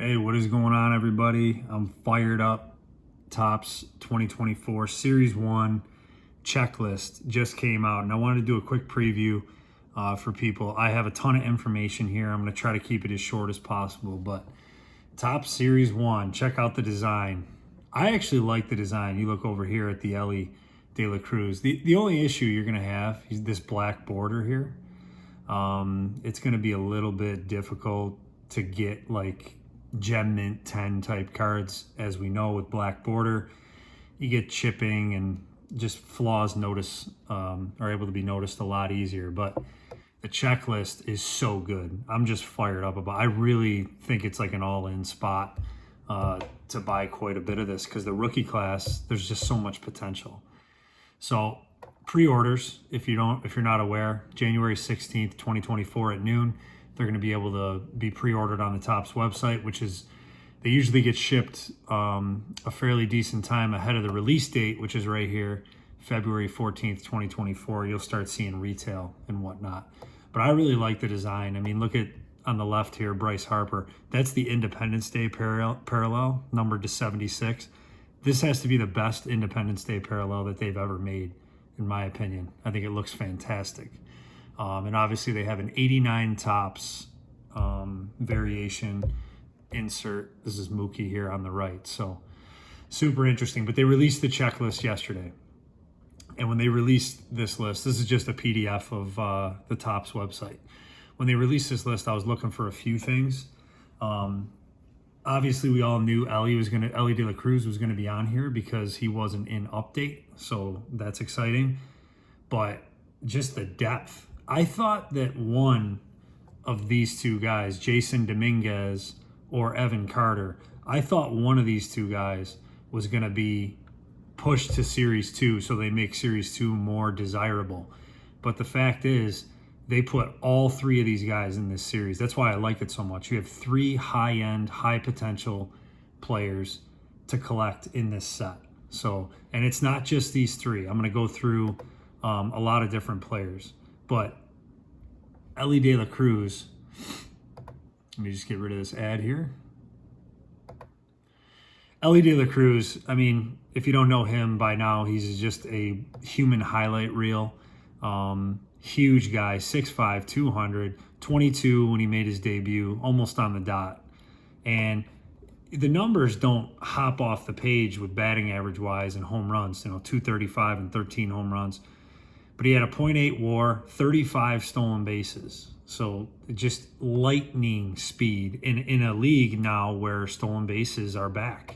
Hey, what is going on, everybody? I'm fired up. Topps 2024 Series 1 checklist just came out, and I wanted to do a quick preview for people. I have a ton of information here. I'm going to try to keep it as short as possible, but Topps Series 1, check out the design. I actually like the design. You look over here at the Elly De La Cruz. The only issue you're going to have is this black border here. It's going to be a little bit difficult to get like gem mint 10 type cards. As we know, with black border, you get chipping and just flaws are able to be noticed a lot easier. But the checklist is so good. I'm just fired up about it. I really think it's like an all-in spot to buy quite a bit of this, because the rookie class, there's just so much potential. So pre-orders, if you're not aware, January 16th, 2024 at noon, they're going to be able to be pre-ordered on the Topps website, which is, they usually get shipped a fairly decent time ahead of the release date, which is right here, February 14th, 2024. You'll start seeing retail and whatnot. But I really like the design. I mean, look at on the left here, Bryce Harper. That's the Independence Day parallel, numbered to 76. This has to be the best Independence Day parallel that they've ever made, in my opinion. I think it looks fantastic. And obviously they have an 89 Topps variation insert. This is Mookie here on the right. So super interesting. But they released the checklist yesterday. And when they released this list, this is just a PDF of the Topps website. When they released this list, I was looking for a few things. Obviously, we all knew Elly De La Cruz was going to be on here because he wasn't in update. So that's exciting. But just the depth. I thought that one of these two guys, Jason Dominguez or Evan Carter, I thought one of these two guys was going to be pushed to Series 2 so they make Series 2 more desirable. But the fact is, they put all three of these guys in this series. That's why I like it so much. You have three high-end, high-potential players to collect in this set. So, and it's not just these three. I'm going to go through a lot of different players. But Elly De La Cruz, let me just get rid of this ad here. Elly De La Cruz, I mean, if you don't know him by now, he's just a human highlight reel. Huge guy, 6'5", 200, 22 when he made his debut, almost on the dot. And the numbers don't hop off the page with batting average wise and home runs, 235 and 13 home runs. But he had a .8 WAR, 35 stolen bases. So just lightning speed in a league now where stolen bases are back.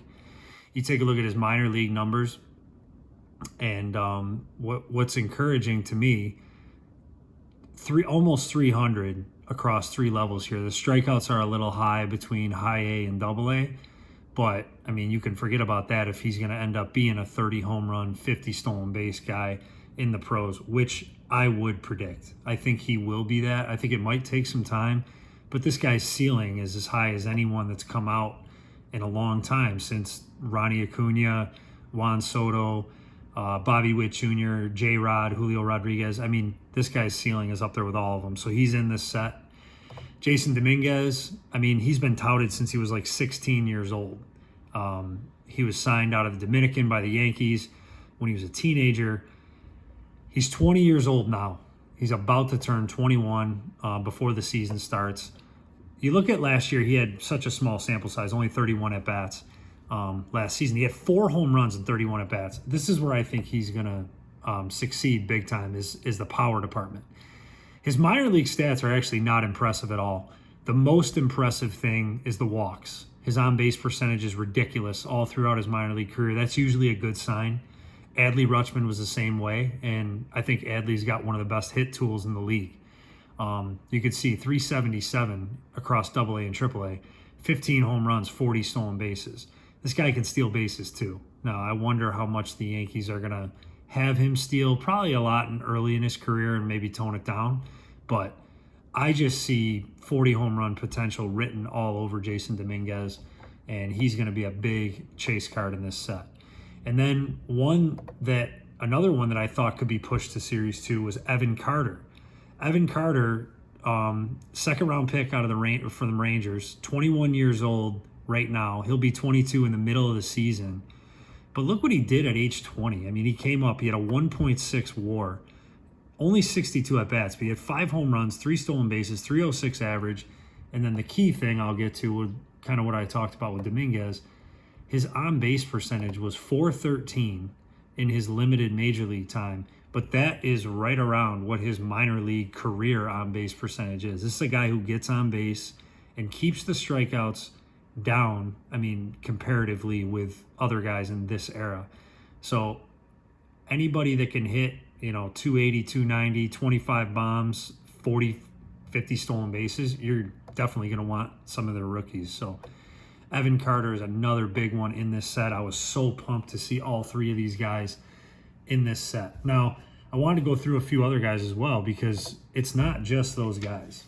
You take a look at his minor league numbers, and what's encouraging to me, almost 300 across three levels here. The strikeouts are a little high between high A and double A, but I mean, you can forget about that if he's going to end up being a 30 home run, 50 stolen base guy in the pros, which I would predict. I think he will be that. I think it might take some time, but this guy's ceiling is as high as anyone that's come out in a long time, since Ronnie Acuna, Juan Soto, Bobby Witt Jr., J-Rod, Julio Rodriguez. I mean, this guy's ceiling is up there with all of them. So he's in this set. Jason Dominguez, I mean, he's been touted since he was like 16 years old. He was signed out of the Dominican by the Yankees when he was a teenager. He's 20 years old now. He's about to turn 21 before the season starts. You look at last year, he had such a small sample size, only 31 at-bats. Last season, he had 4 home runs and 31 at-bats. This is where I think he's going to succeed big time, is the power department. His minor league stats are actually not impressive at all. The most impressive thing is the walks. His on-base percentage is ridiculous all throughout his minor league career. That's usually a good sign. Adley Rutschman was the same way, and I think Adley's got one of the best hit tools in the league. You could see 377 across AA and AAA, 15 home runs, 40 stolen bases. This guy can steal bases too. Now, I wonder how much the Yankees are going to have him steal. Probably a lot early in his career and maybe tone it down. But I just see 40 home run potential written all over Jason Dominguez, and he's going to be a big chase card in this set. And then another one that I thought could be pushed to Series 2 was Evan Carter. Evan Carter, second round pick out of from the Rangers, 21 years old, right now. He'll be 22 in the middle of the season. But look what he did at age 20. I mean, he came up, he had a 1.6 WAR, only 62 at bats, but he had 5 home runs, 3 stolen bases, 306 average. And then the key thing I'll get to with kind of what I talked about with Dominguez, his on-base percentage was .413 in his limited major league time, but that is right around what his minor league career on-base percentage is. This is a guy who gets on base and keeps the strikeouts down, I mean, comparatively with other guys in this era. So anybody that can hit, 280, 290, 25 bombs, 40, 50 stolen bases, you're definitely going to want some of their rookies. So Evan Carter is another big one in this set. I was so pumped to see all 3 of these guys in this set. Now, I wanted to go through a few other guys as well because it's not just those guys.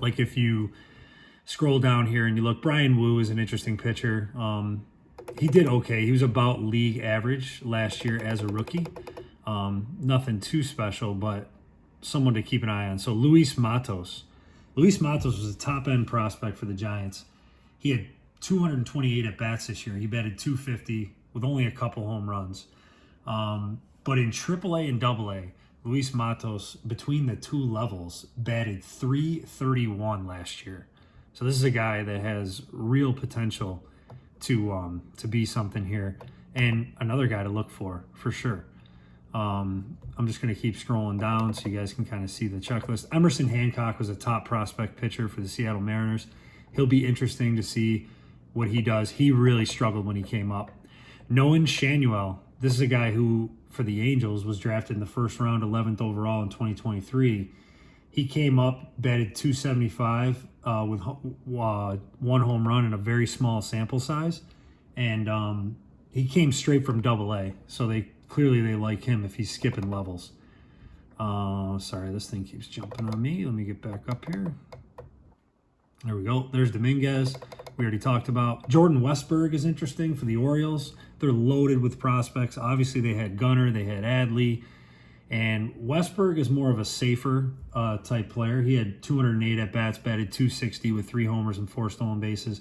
Like if you scroll down here and you look, Brian Wu is an interesting pitcher. He did okay. He was about league average last year as a rookie. Nothing too special, but someone to keep an eye on. So Luis Matos. Luis Matos was a top-end prospect for the Giants. He had 228 at-bats this year. He batted .250 with only a couple home runs. But in AAA and AA, Luis Matos, between the 2 levels, batted .331 last year. So this is a guy that has real potential to be something here. And another guy to look for sure. I'm just going to keep scrolling down so you guys can kind of see the checklist. Emerson Hancock was a top prospect pitcher for the Seattle Mariners. He'll be interesting to see what he does. He really struggled when he came up. Noah Shanuel, this is a guy who, for the Angels, was drafted in the first round, 11th overall in 2023. He came up, batted .275 with 1 home run in a very small sample size. And he came straight from AA, so they like him if he's skipping levels. Sorry, this thing keeps jumping on me. Let me get back up here. There we go. There's Dominguez. We already talked about. Jordan Westburg is interesting for the Orioles. They're loaded with prospects. Obviously, they had Gunnar, they had Adley, and Westburg is more of a safer type player. He had 208 at-bats, batted .260 with 3 homers and 4 stolen bases.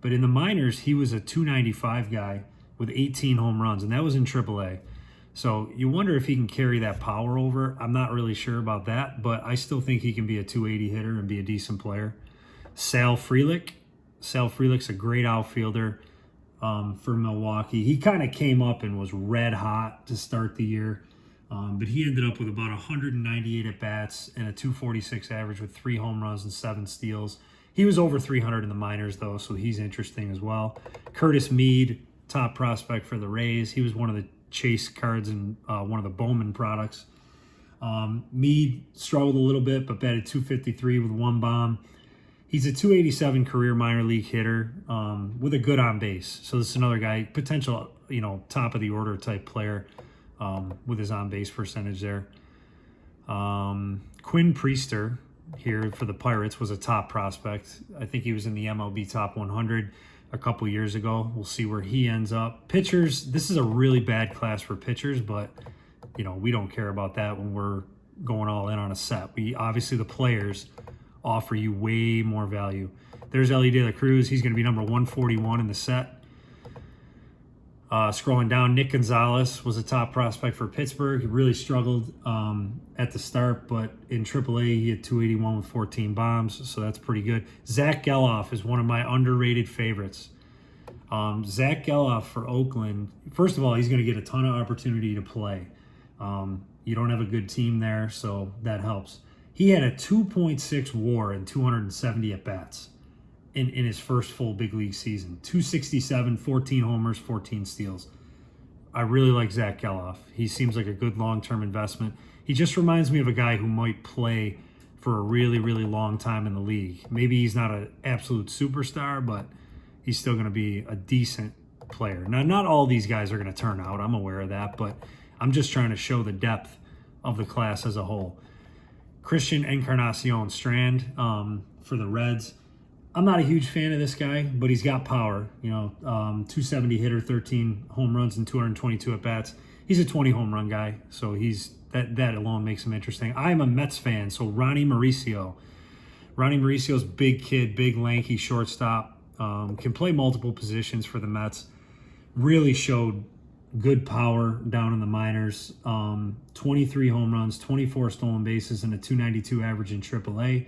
But in the minors, he was a .295 guy with 18 home runs, and that was in AAA. So you wonder if he can carry that power over. I'm not really sure about that, but I still think he can be a .280 hitter and be a decent player. Sal Frelick. Sal Frelick's a great outfielder for Milwaukee. He kind of came up and was red hot to start the year, but he ended up with about 198 at-bats and a .246 average with 3 home runs and 7 steals. He was over 300 in the minors, though, so he's interesting as well. Curtis Mead, top prospect for the Rays. He was one of the chase cards in one of the Bowman products. Mead struggled a little bit, but batted .253 with 1 bomb. He's a .287 career minor league hitter with a good on base. So this is another guy, potential, top of the order type player with his on base percentage there. Quinn Priester here for the Pirates was a top prospect. I think he was in the MLB Top 100 a couple years ago. We'll see where he ends up. Pitchers, this is a really bad class for pitchers, but we don't care about that when we're going all in on a set. Obviously the players offer you way more value. There's Ellie De La Cruz. He's going to be number 141 in the set. Scrolling down, Nick Gonzalez was a top prospect for Pittsburgh. He really struggled at the start, but in AAA, he had .281 with 14 bombs, so that's pretty good. Zach Geloff is one of my underrated favorites. Zach Geloff for Oakland, first of all, he's going to get a ton of opportunity to play. You don't have a good team there, so that helps. He had a 2.6 WAR and 270 at-bats in his first full big league season. 267, 14 homers, 14 steals. I really like Zach Geloff. He seems like a good long-term investment. He just reminds me of a guy who might play for a really, really long time in the league. Maybe he's not an absolute superstar, but he's still going to be a decent player. Now, not all these guys are going to turn out. I'm aware of that, but I'm just trying to show the depth of the class as a whole. Christian Encarnacion Strand for the Reds. I'm not a huge fan of this guy, but he's got power. 270 hitter, 13 home runs and 222 at-bats. He's a 20 home run guy, so that alone makes him interesting. I'm a Mets fan, so Ronnie Mauricio. Ronnie Mauricio's big kid, big lanky shortstop. Can play multiple positions for the Mets. Really showed good power down in the minors. 23 home runs, 24 stolen bases, and a 292 average in AAA.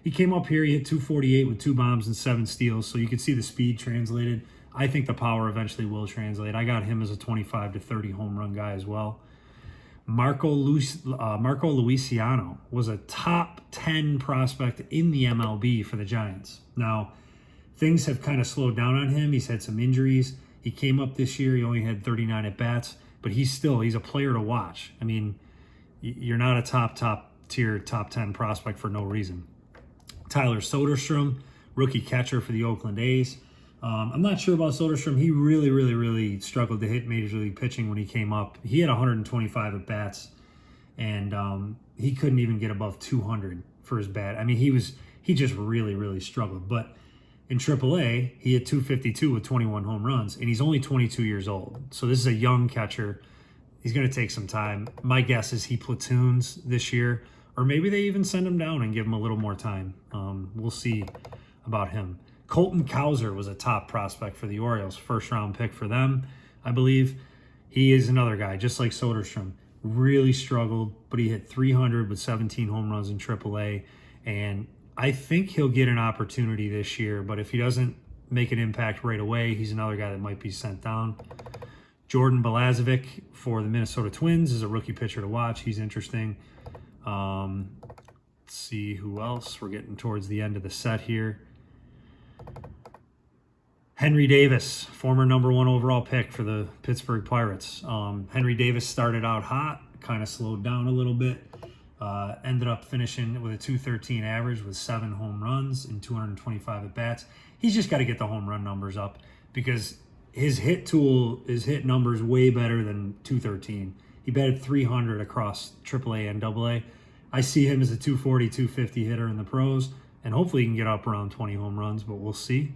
He came up here, he hit 248 with 2 bombs and 7 steals, so you can see the speed translated. I think the power eventually will translate. I got him as a 25 to 30 home run guy as well. Marco Luciano was a top 10 prospect in the MLB for the Giants. Now, things have kind of slowed down on him. He's had some injuries. He came up this year. He only had 39 at-bats, but he's a player to watch. I mean, you're not a top tier, top 10 prospect for no reason. Tyler Soderstrom, rookie catcher for the Oakland A's. I'm not sure about Soderstrom. He really struggled to hit major league pitching when he came up. He had 125 at-bats, and he couldn't even get above 200 for his bat. I mean, he just really struggled. But in AAA, he hit 252 with 21 home runs, and he's only 22 years old. So this is a young catcher. He's going to take some time. My guess is he platoons this year, or maybe they even send him down and give him a little more time. We'll see about him. Colton Cowser was a top prospect for the Orioles, first-round pick for them, I believe. He is another guy, just like Soderstrom. Really struggled, but he hit 300 with 17 home runs in AAA, and I think he'll get an opportunity this year, but if he doesn't make an impact right away, he's another guy that might be sent down. Jordan Balazovic for the Minnesota Twins is a rookie pitcher to watch. He's interesting. Let's see who else. We're getting towards the end of the set here. Henry Davis, former #1 overall pick for the Pittsburgh Pirates. Henry Davis started out hot, kind of slowed down a little bit. Ended up finishing with a 213 average with 7 home runs and 225 at-bats. He's just got to get the home run numbers up because his hit numbers way better than 213. He batted 300 across AAA and AA. I see him as a 240, 250 hitter in the pros, and hopefully he can get up around 20 home runs, but we'll see.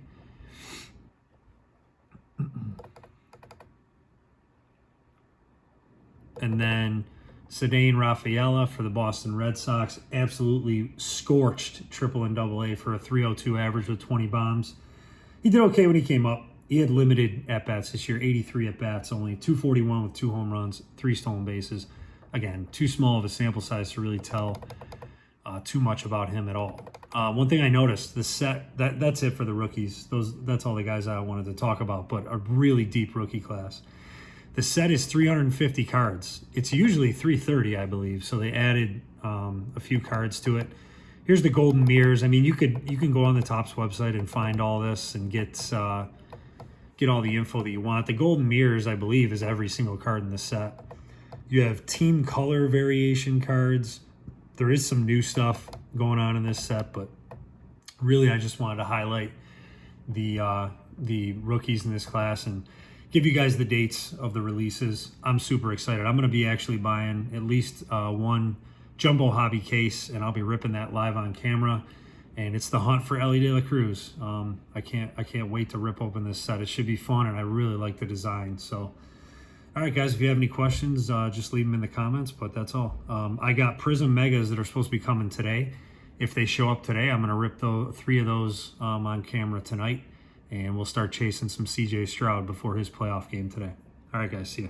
And then Cedane Rafaela for the Boston Red Sox, absolutely scorched triple and AA for a 302 average with 20 bombs. He did okay when he came up. He had limited at-bats this year, 83 at-bats, only 241 with 2 home runs, 3 stolen bases. Again, too small of a sample size to really tell too much about him at all. One thing I noticed, the set, that's it for the rookies. That's all the guys I wanted to talk about, but a really deep rookie class. The set is 350 cards. It's usually 330, I believe, so they added a few cards to it. Here's the golden mirrors. I mean, you can go on the Topps website and find all this and get all the info that you want. The golden mirrors, I believe, is every single card in the set. You have team color variation cards. There is some new stuff going on in this set, but really I just wanted to highlight the rookies in this class and give you guys the dates of the releases. I'm super excited. I'm going to be actually buying at least one jumbo hobby case, and I'll be ripping that live on camera. And it's the hunt for Ellie De La Cruz. I can't wait to rip open this set. It should be fun, and I really like the design. So, all right, guys, if you have any questions, just leave them in the comments. But that's all. I got Prism Megas that are supposed to be coming today. If they show up today, I'm going to rip 3 of those on camera tonight. And we'll start chasing some CJ Stroud before his playoff game today. All right, guys, see ya.